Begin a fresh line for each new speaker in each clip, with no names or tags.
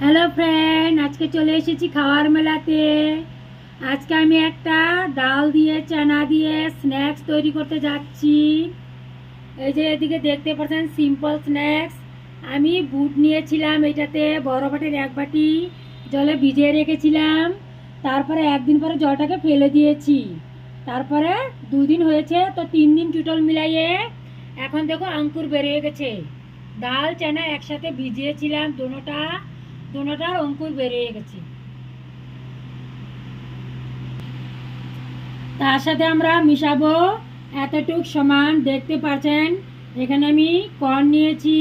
Hello friend, আজকে চলে এসেছি খাওয়ার মেলাতে। আজকে আমি একটা ডাল দিয়ে চানা দিয়ে স্ন্যাক্স তৈরি করতে যাচ্ছি। এই যে এদিকে দেখতে পাচ্ছেন সিম্পল স্ন্যাক্স। আমি বুট নিয়েছিলাম, এটাতে বড় বাটির এক বাটি জলে ভিজিয়ে রেখেছিলাম। তারপরে একদিন পরে জলটাকে ফেলে দিয়েছি। তারপরে 2 দিন হয়েছে, তো 3 দিন টোটাল মিলাইয়ে এখন দেখো অঙ্কুর বেরিয়ে গেছে। ডাল চানা একসাথে ভিজিয়েছিলাম, দোনোটার অঙ্কুর বেরিয়ে গেছে। তার সাথে আমরা মিশাবো এতটুক সমান, দেখতে পাচ্ছেন এখানে আমি কর্ন নিয়েছি,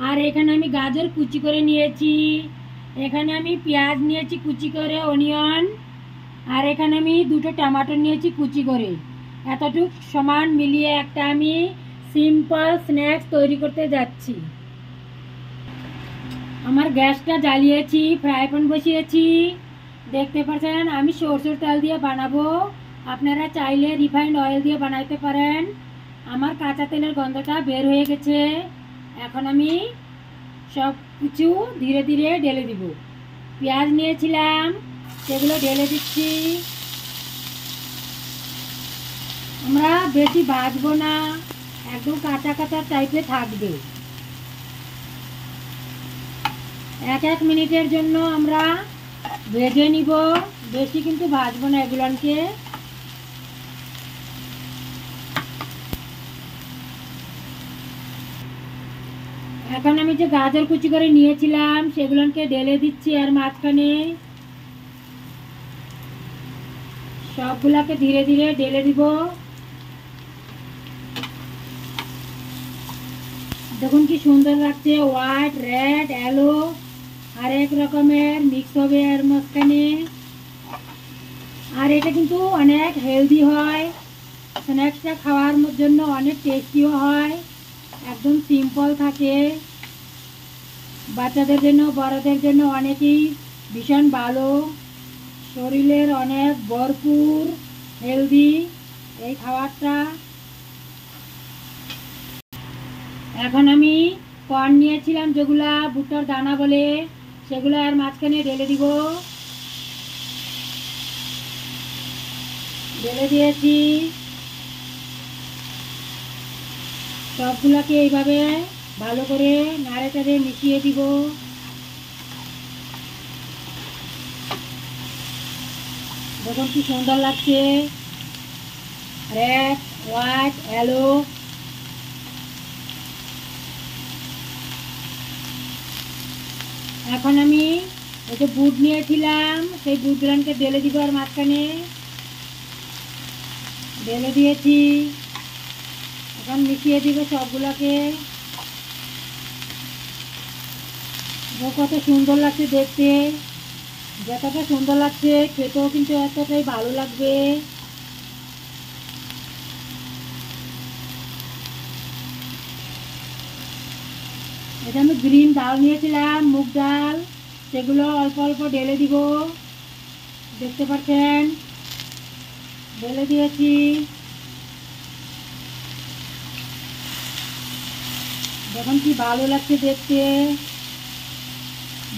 আর এখানে আমি গাজর কুচি করে নিয়েছি, এখানে আমি পেঁয়াজ নিয়েছি কুচি করে অনিয়ন, আর এখানে আমি 2টো টমেটো নিয়েছি কুচি করে। এতটুক সমান মিলিয়ে একটা আমি সিম্পল স্ন্যাক্স তৈরি করতে যাচ্ছি। আমার গ্যাসটা জ্বালিয়েছি, ফ্রাই প্যান বসিয়েছি। দেখতে পাচ্ছেন আমি সরষের তেল দিয়ে বানাবো, আপনারা চাইলে রিফাইন্ড অয়েল দিয়ে বানাইতে পারেন। আমার কাঁচা তেলের গন্ধটা বের হয়ে গেছে। এখন আমি সব কিছু ধীরে ধীরে ঢেলে দিব। পেঁয়াজ নিয়েছিলাম, সেগুলো ঢেলে দিচ্ছি। আমরা বেশি ভাজবো না, একদম কাঁচা কাঁচা টাইপে থাকবে। 1 মিনিটের জন্য আমরা ভেজে নিব, বেশি কিন্তু ভাজবো না এগুলোকে। এখন আমি যে গাজর কুচি করে নিয়েছিলাম সেগুলোকে ঢেলে দিচ্ছি, আর মাঝখানে সবগুলাকে ধীরে ধীরে ঢেলে দিব। দেখুন কি সুন্দর লাগছে, হোয়াইট, রেড, येलो আর এক রকমের মিক্স হবে এর মাঝখানে। আর এটা কিন্তু অনেক হেলদি হয়, স্ন্যাক্সটা খাওয়ার জন্য অনেক টেস্টিও হয়, একদম সিম্পল থাকে। বাচ্চাদের জন্য বড়দের জন্য অনেকই ভীষণ ভালো, শরীরের অনেক ভরপুর হেলদি এই খাবারটা। এখন আমি কর্ন নিয়েছিলাম যেগুলা ভুট্টার দানা বলে, সেগুলো আর মাঝখানে ঢেলে দিব। ঢেলে দিয়েছি, সবগুলাকে এইভাবে ভালো করে নাড়ে চাড়ে মিশিয়ে দিব। দেখুন কি সুন্দর লাগছে, রেড, হোয়াইট, येलो। এখন আমি এই যে বুট নিয়েছিলাম সেই বুটগুলোকে ঢেলে দিব, আর মাঝখানে ঢেলে দিয়েছি। এখন মিশিয়ে দিব সবগুলোকে। কত সুন্দর লাগছে দেখতে, যতটা সুন্দর লাগছে খেতেও কিন্তু এতটাই ভালো লাগবে। এটা আমি গ্রিন ডাল নিয়েছিলাম, মুগ ডাল, সেগুলো অল্প অল্প ঢেলে দিব। দেখতে পাচ্ছেন ঢেলে দিয়েছি। দেখুন কি ভালো লাগছে দেখতে,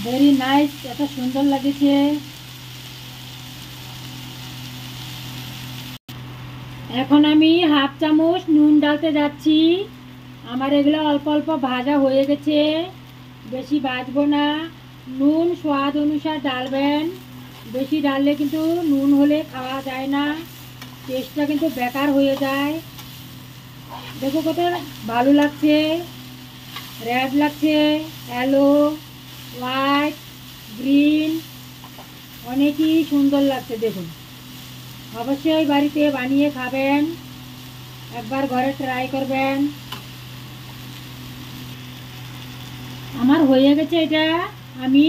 ভেরি নাইস, এত সুন্দর লাগছে। এখন আমি হাফ চামচ নুন ডালতে যাচ্ছি। আমার এগুলো অল্প অল্প ভাজা হয়ে গেছে, বেশি ভাজবো না। নুন স্বাদ অনুসার ডালবেন, বেশি ডাললে কিন্তু নুন হলে খাওয়া যায় না, টেস্টটা কিন্তু বেকার হয়ে যায়। দেখো কত ভালো লাগছে, রেড লাগছে, येलो, হোয়াইট, গ্রিন, অনেকই সুন্দর লাগছে। দেখুন অবশ্যই বাড়িতে বানিয়ে খাবেন, একবার ঘরে ট্রাই করবেন। আমার হয়ে গেছে এটা। আমি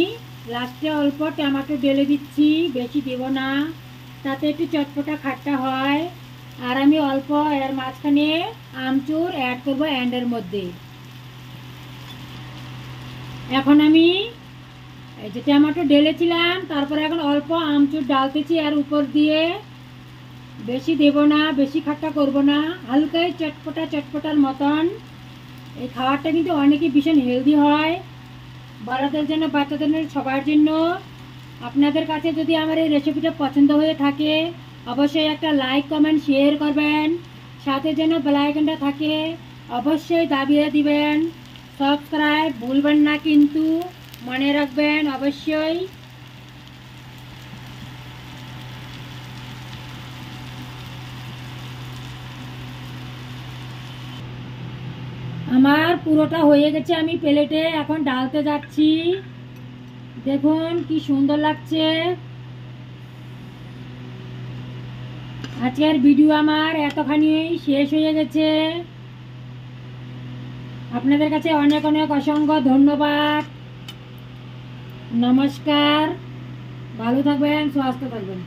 লাস্টে অল্প টমেটো ঢেলে দিচ্ছি, বেশি দেব না, তাতে একটু চটপটা খাট্টা হয়। আর আমি অল্প এর মাঝখানে আমচুর অ্যাড করবো এন্ডের মধ্যে। এখন আমি এই যে টমেটো ঢেলেছিলাম, তারপরে এখন অল্প আমচুর ডালতেছি আর উপর দিয়ে, বেশি দেব না, বেশি খাট্টা করব না, হালকাই চটপটা চটপটার মতন। এই খাবারটা কিন্তু অনেকই ভীষণ হেলদি হয়, বড়দের জন্য, বাচ্চাদের জন্য, সবার জন্য। আপনাদের কাছে যদি আমার এই রেসিপিটা পছন্দ হয়ে থাকে অবশ্যই একটা লাইক, কমেন্ট, শেয়ার করবেন। সাথে যেন বেল আইকনটা থাকে অবশ্যই দাবিয়ে দিবেন। সাবস্ক্রাইব ভুলবেন না কিন্তু, মনে রাখবেন অবশ্যই। আমার পুরোটা হয়ে গেছে, আমি প্লেটে এখন ঢালতে যাচ্ছি। দেখুন কি সুন্দর লাগছে। আজকের ভিডিও আমার এতখানি শেষ হয়ে গেছে। আপনাদের কাছে অনেক অনেক অসংখ্য ধন্যবাদ। নমস্কার, ভালো থাকবেন, সুস্থ থাকবেন।